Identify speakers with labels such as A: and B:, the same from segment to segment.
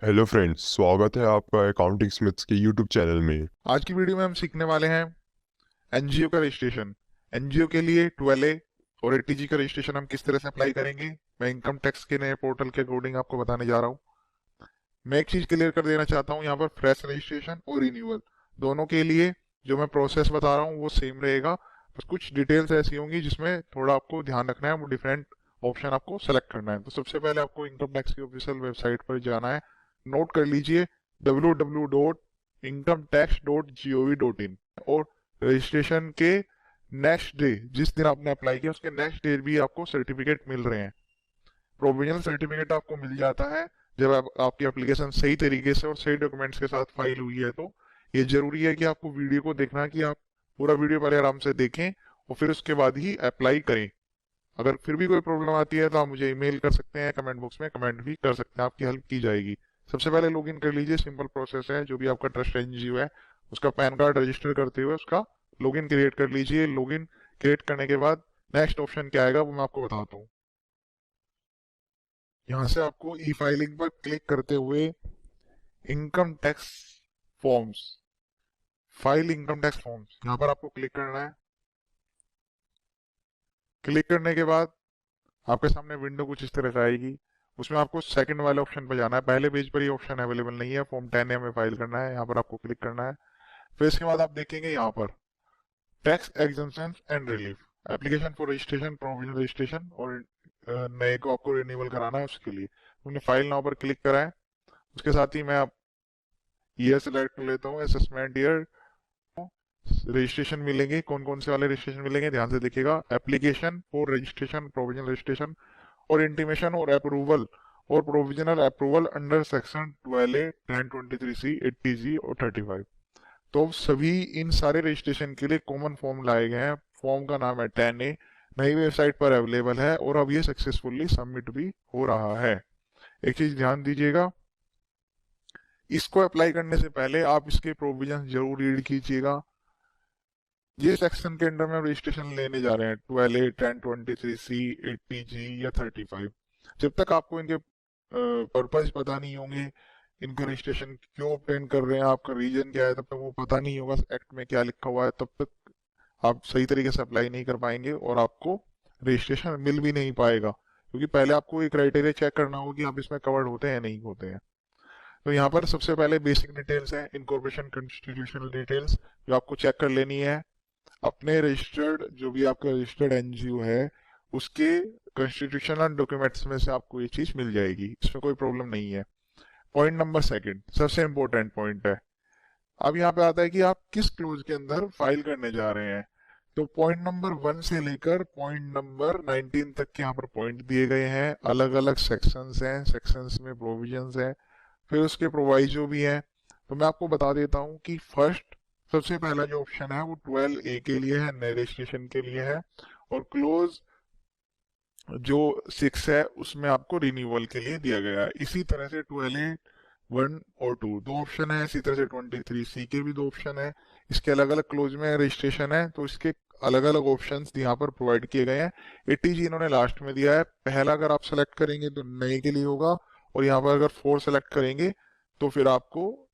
A: Hello friends, स्वागत है आपका अकाउंटिंग स्मिथ्स के यूट्यूब चैनल में।
B: आज की वीडियो में हम सीखने वाले हैं एनजीओ का रजिस्ट्रेशन। एनजीओ के लिए 12A और 80G का रजिस्ट्रेशन हम किस तरह से अप्लाई करेंगे, मैं इनकम टैक्स के नए पोर्टल के अकॉर्डिंग आपको बताने जा रहा हूँ। मैं एक चीज क्लियर कर देना चाहता हूँ, यहाँ पर फ्रेश रजिस्ट्रेशन और रिन्यूअल दोनों के लिए जो मैं प्रोसेस बता रहा हूँ वो सेम रहेगा। बस कुछ डिटेल्स ऐसी होंगी जिसमें थोड़ा आपको ध्यान रखना है, वो डिफरेंट ऑप्शन आपको सेलेक्ट करना है। तो सबसे पहले आपको इनकम टैक्स की ऑफिशियल वेबसाइट पर जाना है। नोट कर लीजिए www.incometax.gov.in। और रजिस्ट्रेशन के नेक्स्ट डे, जिस दिन आपने अप्लाई किया उसके नेक्स्ट डे भी आपको सर्टिफिकेट मिल रहे हैं। प्रोविजनल सर्टिफिकेट आपको मिल जाता है जब आपकी एप्लीकेशन सही तरीके से और सही डॉक्यूमेंट्स के साथ फाइल हुई है। तो ये जरूरी है कि आपको वीडियो को देखना, कि आप पूरा वीडियो पहले आराम से देखें और फिर उसके बाद ही अप्लाई करें। अगर फिर भी कोई प्रॉब्लम आती है तो आप मुझे ईमेल कर सकते हैं, कमेंट बॉक्स में कमेंट भी कर सकते हैं, आपकी हेल्प की जाएगी। सबसे पहले लॉगिन कर लीजिए, सिंपल प्रोसेस है। जो भी आपका ट्रस्ट एनजीओ है उसका पैन कार्ड रजिस्टर करते हुए उसका लॉगिन क्रिएट कर लीजिए। लॉगिन क्रिएट करने के बाद नेक्स्ट ऑप्शन क्या आएगा वो मैं आपको बताता हूँ। यहाँ से आपको ई फाइलिंग पर क्लिक करते हुए income tax forms, file income tax forms, यहाँ पर आपको क्लिक करना है। क्लिक करने के बाद आपके सामने विंडो कुछ इस तरह से आएगी। उसमें आपको सेकंड वाले ऑप्शन पर जाना है। पहले पेज पर ये ऑप्शन अवेलेबल नहीं है, फॉर्म 10 हमें फाइल करना है, यहाँ पर आपको क्लिक करना है। फिर इसके बाद आप देखेंगे यहाँ पर tax exemption and relief, application for registration, provisional registration और नए को आपको रिन्यूअल कराना है उसके लिए। हमने फाइल नाउ पर क्लिक करा है। उसके साथ ही मैं आप ईयर सेलेक्ट कर लेता हूँ, असेसमेंट ईयर। रजिस्ट्रेशन मिलेंगे, कौन कौन से वाले रजिस्ट्रेशन मिलेंगे ध्यान से देखिएगा। Application for registration, provisional registration और इंटीमेशन और अप्रूवल और provisional approval under section 12A 1023C 80G और 35। तो सभी इन सारे रजिस्ट्रेशन के लिए कॉमन फॉर्म लाए गए हैं। फॉर्म का नाम है 10A, नई वेबसाइट पर अवेलेबल है और अब ये सक्सेसफुली सबमिट भी हो रहा है। एक चीज ध्यान दीजिएगा, इसको अप्लाई करने से पहले आप इसके प्रोविजन जरूर रीड कीजिएगा। ये सेक्शन के अंडर में रजिस्ट्रेशन लेने जा रहे हैं 12A 1023C 80G या 35। जब तक आपको इनके पर्पज पता नहीं होंगे, इनका रजिस्ट्रेशन क्यों ऑब्टेन कर रहे हैं, आपका रीजन क्या है, तब तक वो पता नहीं होगा एक्ट में क्या लिखा हुआ है, तब तक आप सही तरीके से अप्लाई नहीं कर पाएंगे और आपको रजिस्ट्रेशन मिल भी नहीं पाएगा। क्योंकि पहले आपको ये क्राइटेरिया चेक करना होगा कि आप इसमें कवर्ड होते हैं या नहीं होते हैं। तो यहाँ पर सबसे पहले बेसिक डिटेल्स है, इनकॉर्पोरेशन कॉन्स्टिट्यूशनल डिटेल्स जो आपको चेक कर लेनी है। अपने रजिस्टर्ड, जो भी आपका रजिस्टर्ड एनजीओ है उसके कॉन्स्टिट्यूशनल डॉक्यूमेंट्स में से आपको ये चीज मिल जाएगी, इसमें कोई प्रॉब्लम नहीं है। पॉइंट नंबर सेकंड सबसे इंपॉर्टेंट पॉइंट है। अब यहाँ पे आता है कि आप किस क्लोज के अंदर फाइल करने जा रहे हैं। तो पॉइंट नंबर 1 से लेकर पॉइंट नंबर 19 तक के यहाँ पर पॉइंट दिए गए हैं, अलग अलग सेक्शंस हैं, सेक्शंस में प्रोविजंस हैं, फिर उसके प्रोवाइजो भी हैं। तो मैं आपको बता देता हूँ कि फर्स्ट, सबसे पहला जो ऑप्शन है वो 12A के लिए है, नए रजिस्ट्रेशन के लिए है। और क्लोज जो 6 है उसमें आपको रिन्यूअल के लिए दिया गया है। इसी तरह से 12A 1 और 2 दो ऑप्शन है, इसी तरह से 23C के भी दो ऑप्शन है। इसके अलग अलग क्लोज में रजिस्ट्रेशन है तो इसके अलग अलग ऑप्शंस यहाँ पर प्रोवाइड किए गए हैं। 80G इन्होंने लास्ट में दिया है। पहला अगर आप सेलेक्ट करेंगे तो नए के लिए होगा, और यहाँ पर अगर 4 सेलेक्ट करेंगे तो फिर आपको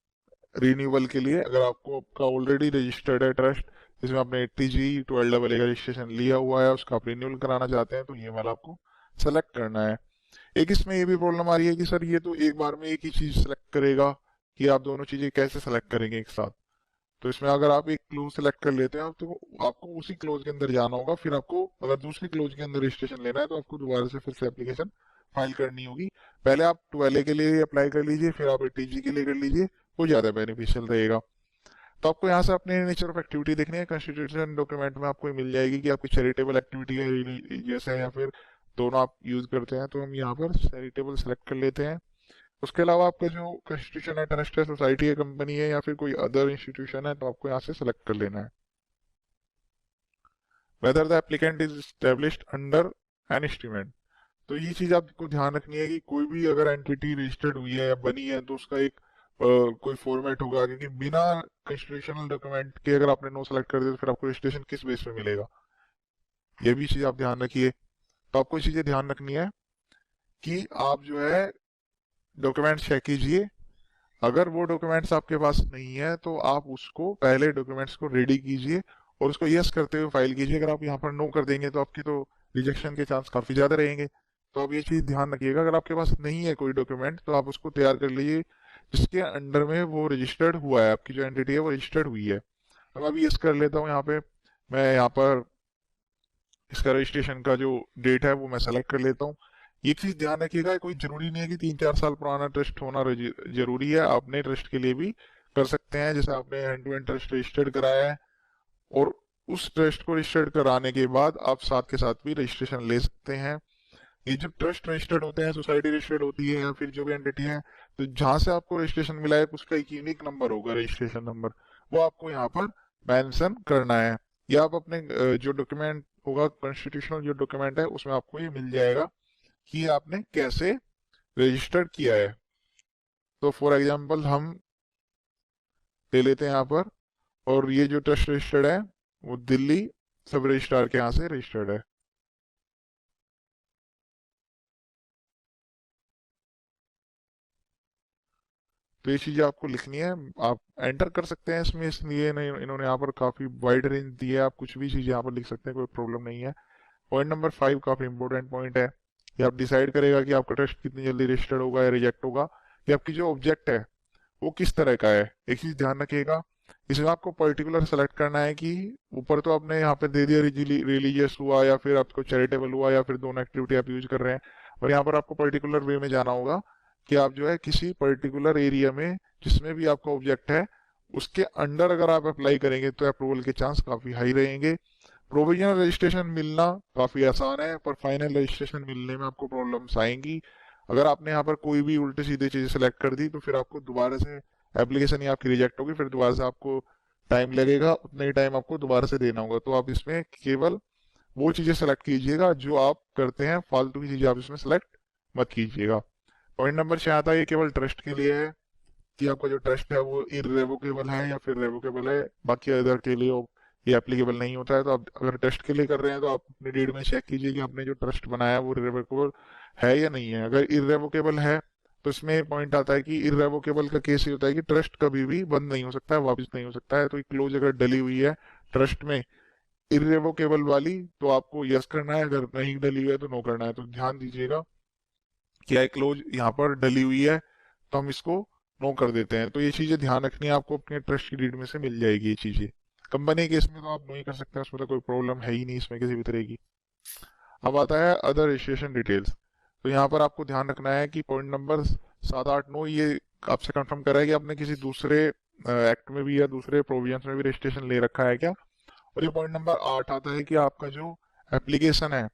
B: रिन्यूअल के लिए, अगर आपको आपका ऑलरेडी रजिस्टर्ड है ट्रस्ट जिसमें आपने 80G 12AA का रजिस्ट्रेशन लिया हुआ है, उसका आप रिन्यूअल कराना चाहते हैं तो ये वाला आपको सेलेक्ट करना है। एक इसमें ये भी प्रॉब्लम आ रही है कि सर ये तो एक बार में एक ही चीज सेलेक्ट करेगा, कि आप दोनों चीजें कैसे सेलेक्ट करेंगे एक साथ। तो इसमें अगर आप एक क्लोज सेलेक्ट कर लेते हैं तो आपको उसी क्लोज के अंदर जाना होगा। फिर आपको अगर दूसरी क्लोज के अंदर रजिस्ट्रेशन लेना है तो आपको दोबारा से फिर से एप्लीकेशन फाइल करनी होगी। पहले आप 12A के लिए अप्लाई कर लीजिए, फिर आप 80G के लिए कर लीजिए, वो ज्यादा बेनिफिशियल रहेगा। तो आपको यहाँ से अपने नेचर ऑफ एक्टिविटी देखनी है। कॉन्स्टिट्यूशन डॉक्यूमेंट में आपको मिल जाएगी कि आपकी चैरिटेबल एक्टिविटी है, रिलीजियस है, या फिर दोनों आप यूज करते हैं। तो हम यहाँ पर चैरिटेबल सेलेक्ट कर लेते हैं। उसके अलावा आपका जो कॉन्स्टिट्यूशन है, ट्रस्ट है, सोसाइटी है, कंपनी है, या फिर कोई अदर इंस्टीट्यूशन है, तो आपको यहाँ से सेलेक्ट कर लेना है। Whether the applicant is established under an instrument, तो ये चीज आपको ध्यान रखनी है कि कोई भी अगर एंटिटी रजिस्टर्ड हुई है या बनी है तो उसका एक कोई फॉर्मेट होगा। क्योंकि बिना कॉन्स्टिट्यूशनल डॉक्यूमेंट के अगर आपने नो सेलेक्ट कर दिया तो फिर आपको रजिस्ट्रेशन किस बेस पे मिलेगा, ये भी चीज आप ध्यान रखिए। तो आपको ये चीजें ध्यान रखनी है कि आप जो है डॉक्यूमेंट चेक कीजिए, अगर वो डॉक्यूमेंट्स आपके पास नहीं है तो आप उसको पहले डॉक्यूमेंट्स को रेडी कीजिए और उसको यस करते हुए फाइल कीजिए। अगर आप यहाँ पर नो कर देंगे तो आपकी तो रिजेक्शन के चांस काफी ज्यादा रहेंगे। तो आप ये चीज ध्यान रखिएगा, अगर आपके पास नहीं है कोई डॉक्यूमेंट तो आप उसको तैयार कर लीजिए जिसके अंडर में वो रजिस्टर्ड हुआ है, आपकी जो एंटिटी है वो रजिस्टर्ड हुई है। अब मैं अभी यस कर लेता हूँ यहाँ पे। मैं यहाँ पर इसका रजिस्ट्रेशन का जो डेट है वो मैं सेलेक्ट कर लेता हूँ। एक चीज ध्यान रखिएगा, कोई जरूरी नहीं है कि 3-4 साल पुराना ट्रस्ट होना जरूरी है। आप नए ट्रस्ट के लिए भी कर सकते हैं, जैसे आपने end to end trust registered कराया है और उस ट्रस्ट को रजिस्टर्ड कराने के बाद आप साथ के साथ भी रजिस्ट्रेशन ले सकते हैं। ये जब ट्रस्ट रजिस्टर्ड होते हैं, सोसाइटी रजिस्टर्ड होती है या फिर जो भी एंटिटी है, तो जहां से आपको रजिस्ट्रेशन मिला है उसका एक यूनिक नंबर होगा, रजिस्ट्रेशन नंबर, वो आपको यहाँ पर मेंशन करना है। या आप अपने जो डॉक्यूमेंट होगा, कॉन्स्टिट्यूशनल जो डॉक्यूमेंट है उसमें आपको ये मिल जाएगा कि आपने कैसे रजिस्टर्ड किया है। तो फॉर एग्जांपल हम ले लेते हैं यहाँ पर, और ये जो ट्रस्ट रजिस्टर्ड है वो दिल्ली सब रजिस्ट्रार के यहाँ से रजिस्टर्ड है। तो ये चीजें आपको लिखनी है, आप एंटर कर सकते हैं इसमें, इसलिए नहीं इन्होंने यहाँ पर काफी वाइड रेंज दी है, आप कुछ भी चीजें यहाँ पर लिख सकते हैं, कोई प्रॉब्लम नहीं है। पॉइंट नंबर 5 काफी इंपॉर्टेंट पॉइंट है। ये आप डिसाइड करेगा कि आपका ट्रस्ट कितनी जल्दी रजिस्टर्ड होगा या रिजेक्ट होगा, कि आपकी जो ऑब्जेक्ट है वो किस तरह का है। एक चीज ध्यान रखिएगा, इसमें आपको पर्टिकुलर सेलेक्ट करना है कि ऊपर तो आपने यहाँ पे दे दिया रिलीजियस हुआ या फिर आपको चैरिटेबल हुआ या फिर दोनों एक्टिविटी आप यूज कर रहे हैं, और यहाँ पर आपको पर्टिकुलर वे में जाना होगा कि आप जो है किसी पर्टिकुलर एरिया में जिसमें भी आपका ऑब्जेक्ट है उसके अंडर अगर आप अप्लाई करेंगे तो अप्रूवल के चांस काफी हाई रहेंगे। प्रोविजनल रजिस्ट्रेशन मिलना काफी आसान है, पर फाइनल रजिस्ट्रेशन मिलने में आपको प्रॉब्लम्स आएंगी। अगर आपने यहाँ पर कोई भी उल्टे सीधे चीजें सेलेक्ट कर दी तो फिर आपको दोबारा से एप्लीकेशन ही आपकी रिजेक्ट होगी, फिर दोबारा से आपको टाइम लगेगा, उतना ही टाइम आपको दोबारा से देना होगा। तो आप इसमें केवल वो चीजें सेलेक्ट कीजिएगा जो आप करते हैं, फालतू की चीजें आप इसमें सेलेक्ट मत कीजिएगा। पॉइंट नंबर 6 आता है, ये केवल ट्रस्ट के लिए है कि आपका जो ट्रस्ट है वो इरेवोकेबल है या फिर रेवोकेबल है, बाकी अदर के लिए ये एप्लीकेबल नहीं होता है। तो आप अगर ट्रस्ट के लिए कर रहे हैं तो आप अपनी डीड में चेक कीजिए कि आपने जो ट्रस्ट बनाया है वो इरेवोकेबल है या नहीं है। अगर इरेवोकेबल है तो इसमें पॉइंट आता है कि इरेवोकेबल का केस ये होता है कि ट्रस्ट कभी भी बंद नहीं हो सकता है, वापस नहीं हो सकता है। तो एक क्लोज अगर डली हुई है ट्रस्ट में इरेवोकेबल वाली तो आपको यस करना है, अगर नहीं डली हुई है तो नो करना है। तो ध्यान दीजिएगा क्या क्लोज यहाँ पर डली हुई है तो हम इसको नो कर देते हैं। तो ये चीजें ध्यान रखनी है आपको, अपने ट्रस्ट की डीड में से मिल जाएगी ये चीजें। कंपनी के इसमें तो आप नो ही कर सकते हैं, उसमें तो कोई प्रॉब्लम है ही नहीं इसमें किसी भी तरह की। अब आता है अदर रजिस्ट्रेशन डिटेल्स। तो यहाँ पर आपको ध्यान रखना है कि पॉइंट नंबर 7, 8, 9 ये आपसे कंफर्म कर रहा है कि आपने किसी दूसरे एक्ट में भी या दूसरे प्रोविजंस में भी रजिस्ट्रेशन ले रखा है क्या। और ये पॉइंट नंबर 8 आता है कि आपका जो एप्लीकेशन है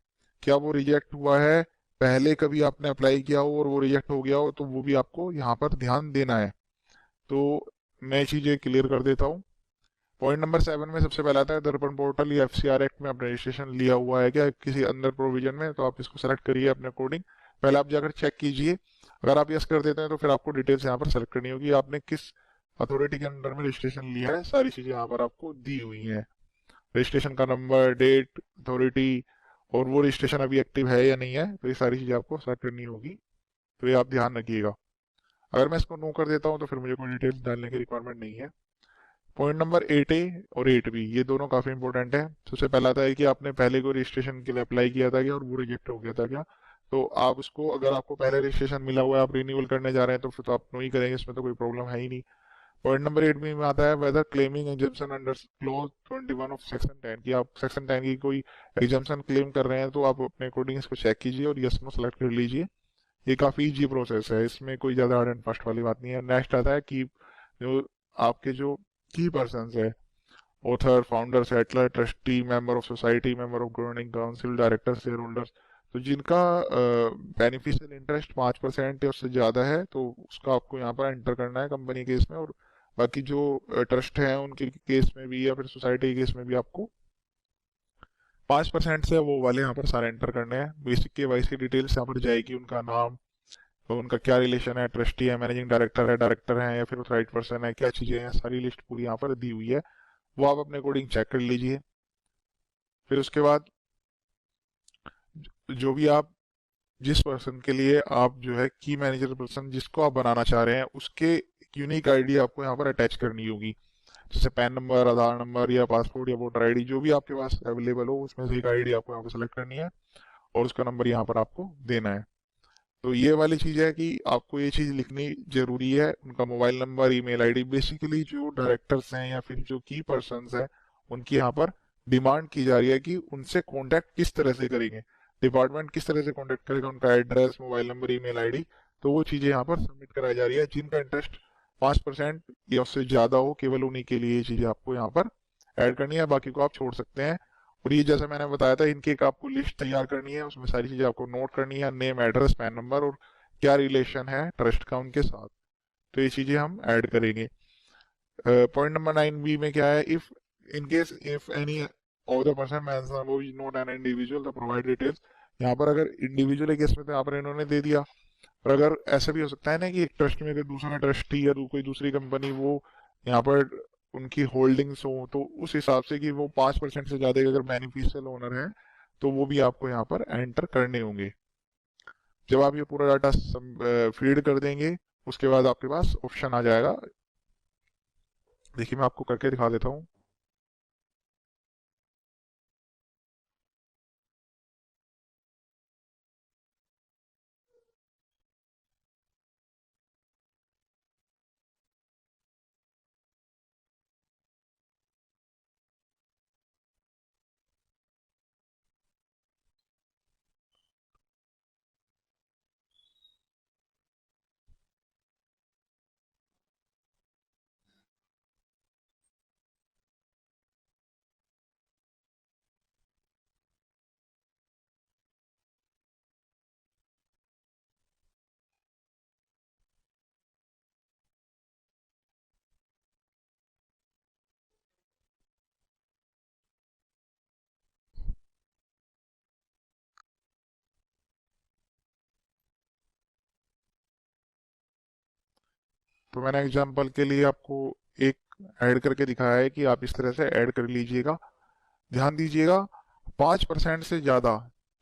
B: क्या वो रिजेक्ट हुआ है, पहले कभी आपने अप्लाई किया हो और वो रिजेक्ट हो गया हो, तो वो भी आपको यहाँ पर ध्यान देना है। तो मैं चीजें क्लियर कर देता हूँ। पॉइंट नंबर 7 में सबसे पहला आता है दर्पण पोर्टल या एफसीआर एक्ट में आपने रजिस्ट्रेशन लिया हुआ है क्या किसी अंदर प्रोविजन में, तो आप इसको सेलेक्ट करिए अपने अकॉर्डिंग। पहले आप जाकर चेक कीजिए, अगर आप यस कर देते हैं तो फिर आपको डिटेल्स यहाँ पर सेलेक्ट करनी होगी, आपने किस अथॉरिटी के अंडर में रजिस्ट्रेशन लिया है, सारी चीजें यहाँ पर आपको दी हुई हैं। रजिस्ट्रेशन का नंबर, डेट, अथॉरिटी, और वो रजिस्ट्रेशन अभी एक्टिव है या नहीं है, तो ये सारी चीजें आपको सेलेक्ट करनी होगी। तो ये आप ध्यान रखिएगा। अगर मैं इसको नो कर देता हूँ तो फिर मुझे कोई डिटेल्स डालने की रिक्वायरमेंट नहीं है। पॉइंट नंबर 8A और 8B ये दोनों काफी इंपॉर्टेंट है। सबसे पहला था कि आपने पहले कोई रजिस्ट्रेशन के लिए अप्लाई किया था क्या और वो रिजेक्ट हो गया था क्या। तो आप उसको, अगर आपको पहले रजिस्ट्रेशन मिला हुआ है, आप रिन्यूअल करने जा रहे हैं तो फिर तो आप नो ही करेंगे, इसमें तो कोई प्रॉब्लम है ही नहीं। पॉइंट नंबर 8 में आता है whether claiming exemption under clause 21 of section 10, कि आप सेक्शन 10 की कोई एग्जम्पशन क्लेम कर रहे हैं तो आप अपने अकॉर्डिंग इसको चेक कीजिए और यस नो सेलेक्ट कर लीजिए। ये काफी इजी प्रोसेस है, इसमें कोई ज्यादा हार्ड एंड फास्ट वाली बात नहीं है। नेक्स्ट आता है कि जो आपके जो की पर्सन है, author, founder, settler, trustee, member of society, member of governing council, director, shareholders, तो जिनका बेनिफिशियल इंटरेस्ट 5% या उससे ज्यादा है तो उसका आपको यहाँ पर एंटर करना है कंपनी केस में। और बाकी जो ट्रस्ट है उनके केस में भी या फिर सोसाइटी के केस में भी आपको 5% से वो वाले यहाँ पर सारे एंटर करने हैं। बेसिक केवाईसी डिटेल्स यहाँ पर जाएगी, उनका नाम, तो उनका क्या रिलेशन है, ट्रस्टी है, मैनेजिंग डायरेक्टर है या फिर राइट पर्सन है, क्या चीजें हैं, सारी लिस्ट पूरी यहाँ पर दी हुई है, वो आप अपने अकॉर्डिंग चेक कर लीजिए। फिर उसके बाद जो भी आप जिस पर्सन के लिए आप जो है की मैनेजर पर्सन जिसको आप बनाना चाह रहे हैं उसके यूनिक आईडी आपको यहाँ पर अटैच करनी होगी, जैसे पैन नंबर, आधार नंबर या पासपोर्ट या वोटर आईडी, जो भी आपके पास अवेलेबल हो उसमें से एक आईडी आपको यहाँ पर सेलेक्ट करनी है और उसका नंबर यहाँ पर आपको देना है। तो ये वाली चीज़ है कि आपको ये चीज़ लिखनी जरूरी है, उनका mobile number, email ID. Basically जो डायरेक्टर्स हैं या फिर जो की पर्सन्स हैं उनकी यहाँ पर डिमांड की जा रही है कि उनसे कांटेक्ट किस तरह से करेंगे, डिपार्टमेंट किस तरह से कांटेक्ट करेगा, उनका address, mobile number, email ID. तो वो चीज़ें यहाँ पर सबमिट कराई जा रही है। जिनका इंटरेस्ट 5% या उससे ज़्यादा हो, केवल उन्हीं के लिए ये चीज़ें आपको यहाँ पर ऐड करनी है, बाकी को आप छोड़ सकते हैं। और ये जैसा मैंने बताया था, इनकी एक आपको लिस्ट तैयार करनी है, उसमें सारी चीज़ें आपको नोट करनी है, नेम, एड्रेस, पैन नंबर और क्या रिलेशन है ट्रस्ट का उनके साथ। तो ये चीज़ें हम ऐड करेंगे। पॉइंट नंबर 9B में क्या है, if in case if any of the person mention above is not an individual the provide details. यहाँ पर अगर इंडिविजुअल केस में तो यहाँ पर इन्होंने दे दिया, पर अगर ऐसा भी हो सकता है ना कि एक ट्रस्ट में अगर दूसरा ट्रस्टी या कोई दूसरी कंपनी वो यहाँ पर उनकी होल्डिंग्स हो, तो उस हिसाब से कि वो 5% से ज्यादा अगर बेनिफिशियल ओनर है तो वो भी आपको यहाँ पर एंटर करने होंगे। जब आप ये पूरा डाटा फीड कर देंगे उसके बाद आपके पास ऑप्शन आ जाएगा। देखिए मैं आपको करके दिखा देता हूँ। तो मैंने एग्जाम्पल के लिए आपको एक ऐड करके दिखाया है कि आप इस तरह से ऐड कर लीजिएगा। ध्यान दीजिएगा, 5% से ज्यादा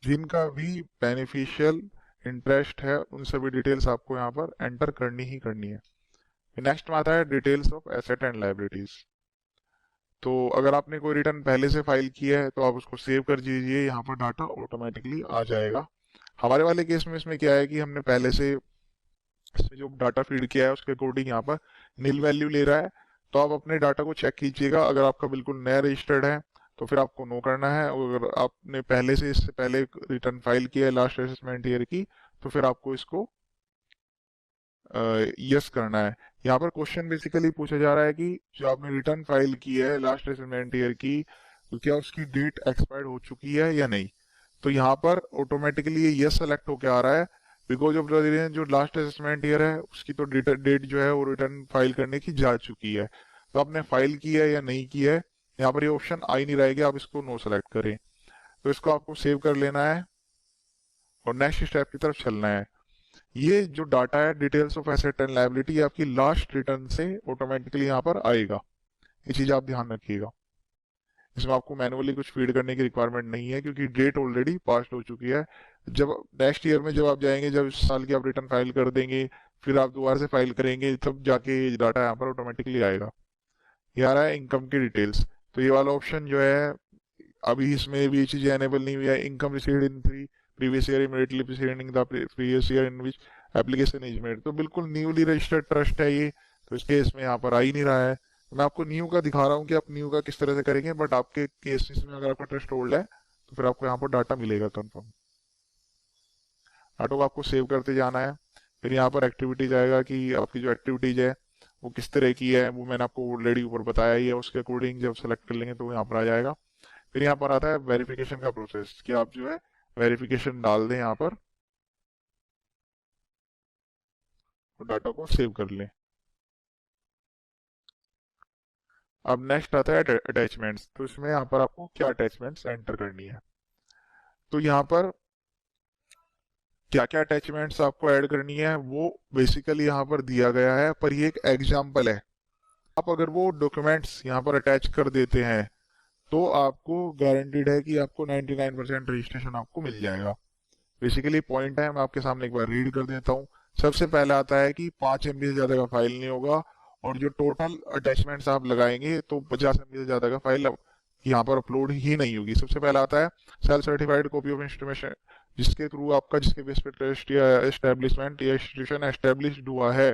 B: जिनका भी बेनिफिशियल इंटरेस्ट है उन सभी डिटेल्स आपको यहाँ पर एंटर करनी ही करनी है। नेक्स्ट में आता है details of asset and liabilities. तो अगर आपने कोई रिटर्न पहले से फाइल किया है तो आप उसको सेव कर दीजिए, यहाँ पर डाटा ऑटोमेटिकली आ जाएगा। हमारे वाले केस में इसमें क्या है कि हमने पहले से इसमें जो डाटा फीड किया है उसके अकॉर्डिंग यहाँ पर नील वैल्यू ले रहा है। तो आप अपने डाटा को चेक कीजिएगा, अगर आपका बिल्कुल नया रजिस्टर्ड है तो फिर आपको नो करना है, और अगर आपने पहले से इससे पहले रिटर्न फाइल किया है लास्ट असेसमेंट ईयर की तो फिर आपको इसको यस करना है। यहाँ पर क्वेश्चन बेसिकली पूछा जा रहा है कि जो आपने रिटर्न फाइल की है लास्ट असेसमेंट ईयर की, तो क्या उसकी डेट एक्सपायर्ड हो चुकी है या नहीं। तो यहाँ पर ऑटोमेटिकली ये यस सेलेक्ट होकर आ रहा है, बिकॉज ऑफ द जो लास्ट असेसमेंट ईयर है उसकी तो डेट जो है वो रिटर्न फाइल करने की जा चुकी है। तो आपने फाइल की है या नहीं की है, यहाँ पर ये ऑप्शन आ ही नहीं रहेगा, आप इसको नो सेलेक्ट करें। तो इसको आपको सेव कर लेना है और नेक्स्ट स्टेप की तरफ चलना है। ये जो डाटा है details of asset and liability आपकी लास्ट रिटर्न से ऑटोमेटिकली यहाँ पर आएगा, ये चीज आप ध्यान रखिएगा। इसमें आपको मैनुअली कुछ फीड करने की रिक्वायरमेंट नहीं है क्योंकि डेट ऑलरेडी पास हो चुकी है। जब नेक्स्ट ईयर में जब आप जाएंगे, जब इस साल की आप रिटर्न फाइल कर देंगे, फिर आप दोबारा से फाइल करेंगे, तब जाके ये डाटा यहाँ पर ऑटोमेटिकली आएगा। ये आ रहा है इनकम की डिटेल्स। तो ये वाला ऑप्शन जो है अभी इसमें भी ये चीजें एनेबल नहीं हुई है। Income received in previous year immediately preceding the previous year in which application is made. तो बिल्कुल न्यूली रजिस्टर्ड ट्रस्ट है ये, तो इस केस में यहाँ पर आ ही नहीं रहा है। तो मैं आपको न्यू का दिखा रहा हूँ कि आप न्यू का किस तरह से करेंगे, बट आपके केसेस में अगर आपका ट्रस्ट ओल्ड है तो फिर आपको यहाँ पर डाटा मिलेगा कंफर्म। डाटा को आपको सेव करते जाना है। फिर यहाँ पर एक्टिविटीज आएगा कि आपकी जो एक्टिविटीज है वो किस तरह की है, वो मैंने आपको ऑलरेडी ऊपर बताया ही है। उसके अकॉर्डिंग जब सेलेक्ट कर लेंगे तो यहाँ पर आ जाएगा। फिर यहाँ पर आता है वेरिफिकेशन का प्रोसेस कि आप जो है वेरिफिकेशन डाल दें यहाँ पर और डाटा को सेव कर लें। अब नेक्स्ट आता है अटैचमेंट्स। तो इसमें यहाँ पर आपको क्या अटैचमेंट्स एंटर करनी है, तो यहाँ पर क्या क्या अटैचमेंट्स आपको ऐड करनी है वो बेसिकली यहाँ पर दिया गया है, पर ये एक एग्जाम्पल है। आप अगर वो डॉक्यूमेंट्स यहाँ पर अटैच कर देते हैं तो आपको गारंटीड है कि आपको 99% रजिस्ट्रेशन आपको मिल जाएगा। बेसिकली पॉइंट है, मैं आपके सामने एक बार रीड कर देता हूँ सबसे पहले आता है कि 5 MB से ज़्यादा का फाइल नहीं होगा, और जो टोटल अटैचमेंट्स आप लगाएंगे तो 50 MB से ज़्यादा का फाइल यहाँ पर अपलोड ही नहीं होगी। सबसे पहले आता है self certified copy of instrumentation, जिसके थ्रू आपका, जिसके बेस पे ट्रस्ट या एस्टेब्लिशमेंट या इंस्टीट्यूशन एस्टेब्लिश्ड हुआ है,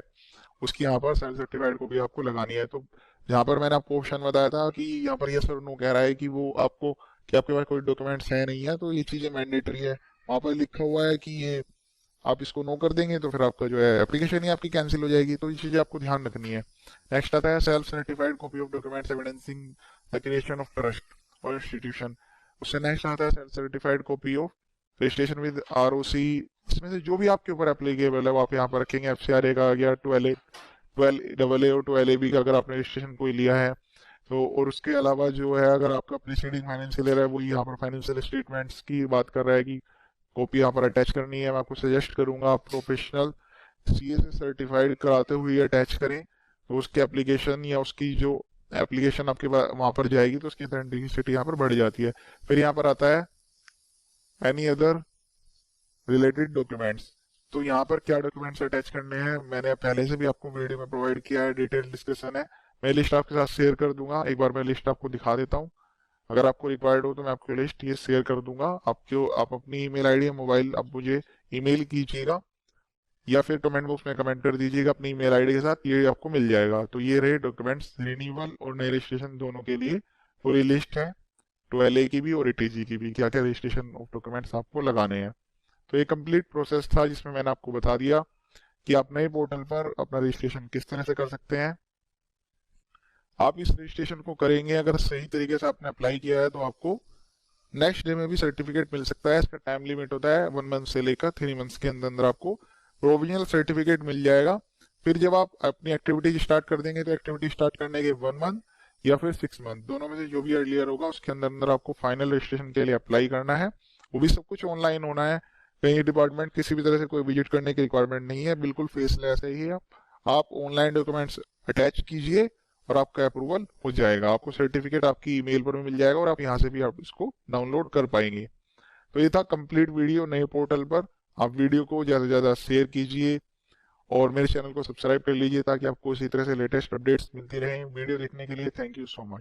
B: उसकी यहाँ पर सेल्फ सर्टिफाइड कॉपी आपको लगानी है। तो यहाँ पर मैंने आपको ऑप्शन बताया था कि यहाँ पर यस और नो कह रहा है कि वो आपको, कि आपके पास कोई डॉक्यूमेंट्स है नहीं है, तो ये चीज़ें मैंडेटरी है। वहाँ पर लिखा हुआ है कि ये आप इसको नो कर देंगे तो फिर आपका जो है एप्लीकेशन ही आपकी कैंसिल हो जाएगी। तो ये चीज़ें आपको ध्यान रखनी है। नेक्स्ट आता है self certified copy of documents evidencing the creation of trust और इंस्टीट्यूशन। उससे नेक्स्ट आता है self certified copy of registration with ROC। इसमें से जो भी आपके ऊपर एप्लीकेबल है वो आप यहाँ पर रखेंगे। FCRA का आ गया, 12AA और 12AB का अगर आपने रजिस्ट्रेशन कोई लिया है तो। और उसके अलावा जो है, अगर आपका प्रीसीडिंग फाइनेंशियल ईयर है, वो यहाँ पर फाइनेंशियल स्टेटमेंट्स की बात कर रहा है कि कॉपी यहाँ पर अटैच करनी है। मैं आपको सजेस्ट करूंगा आप प्रोफेशनल CA से सर्टिफाइड कराते हुए अटैच करें, तो उसके एप्लीकेशन या उसकी जो एप्लीकेशन आपके वहां पर जाएगी तो उसकी ऑथेंटिसिटी यहाँ पर बढ़ जाती है। फिर यहाँ पर आता है एनी अदर रिलेटेड डॉक्यूमेंट्स। तो यहाँ पर क्या डॉक्यूमेंट्स अटैच करने हैं मैंने पहले से भी आपको वीडियो में प्रोवाइड किया है, डिटेल डिस्कशन है। मैं लिस्ट आपके साथ शेयर कर दूंगा। एक बार मैं लिस्ट आपको दिखा देता हूँ। अगर आपको रिक्वायर्ड हो तो मैं आपको लिस्ट ये शेयर कर दूंगा। आप अपनी ईमेल आईडी या मोबाइल आप मुझे ईमेल कीजिएगा, या फिर कमेंट बॉक्स में कमेंट कर दीजिएगा अपनी ईमेल आईडी के साथ, ये आपको मिल जाएगा। तो ये रहे डॉक्यूमेंट्स रिन्यूअल और नए रजिस्ट्रेशन दोनों के लिए पूरी लिस्ट है, 12A की भी और 8AG की भी, क्या क्या रजिस्ट्रेशन ऑफ डॉक्यूमेंट्स आपको लगाने हैं। तो ये कंप्लीट प्रोसेस था जिसमें मैंने आपको बता दिया कि आप नए पोर्टल पर अपना रजिस्ट्रेशन किस तरह से कर सकते हैं। आप इस रजिस्ट्रेशन को करेंगे, अगर सही तरीके से आपने अप्लाई किया है तो आपको नेक्स्ट डे में भी सर्टिफिकेट मिल सकता है। इसका टाइम लिमिट होता है 1 मंथ से लेकर 3 मंथ्स के अंदर अंदर आपको प्रोविजनल सर्टिफिकेट मिल जाएगा। फिर जब आप अपनी एक्टिविटी स्टार्ट कर देंगे तो एक्टिविटी स्टार्ट करने के 1 मंथ या फिर 6 मंथ, दोनों में से जो भी अर्लियर होगा उसके अंदर अंदर आपको फाइनल रजिस्ट्रेशन के लिए अप्लाई करना है। वो भी सब कुछ ऑनलाइन होना है। कहीं डिपार्टमेंट किसी भी तरह से कोई विजिट करने की रिक्वायरमेंट नहीं है, बिल्कुल फेसलेस है ही। आप ऑनलाइन डॉक्यूमेंट्स अटैच कीजिए और आपका अप्रूवल हो जाएगा। आपको सर्टिफिकेट आपकी ईमेल पर भी मिल जाएगा और आप यहाँ से भी आप इसको डाउनलोड कर पाएंगे। तो ये था कंप्लीट वीडियो नए पोर्टल पर। आप वीडियो को ज़्यादा से ज़्यादा शेयर कीजिए और मेरे चैनल को सब्सक्राइब कर लीजिए ताकि आपको इसी तरह से लेटेस्ट अपडेट्स मिलती रहें। वीडियो देखने के लिए थैंक यू सो मच।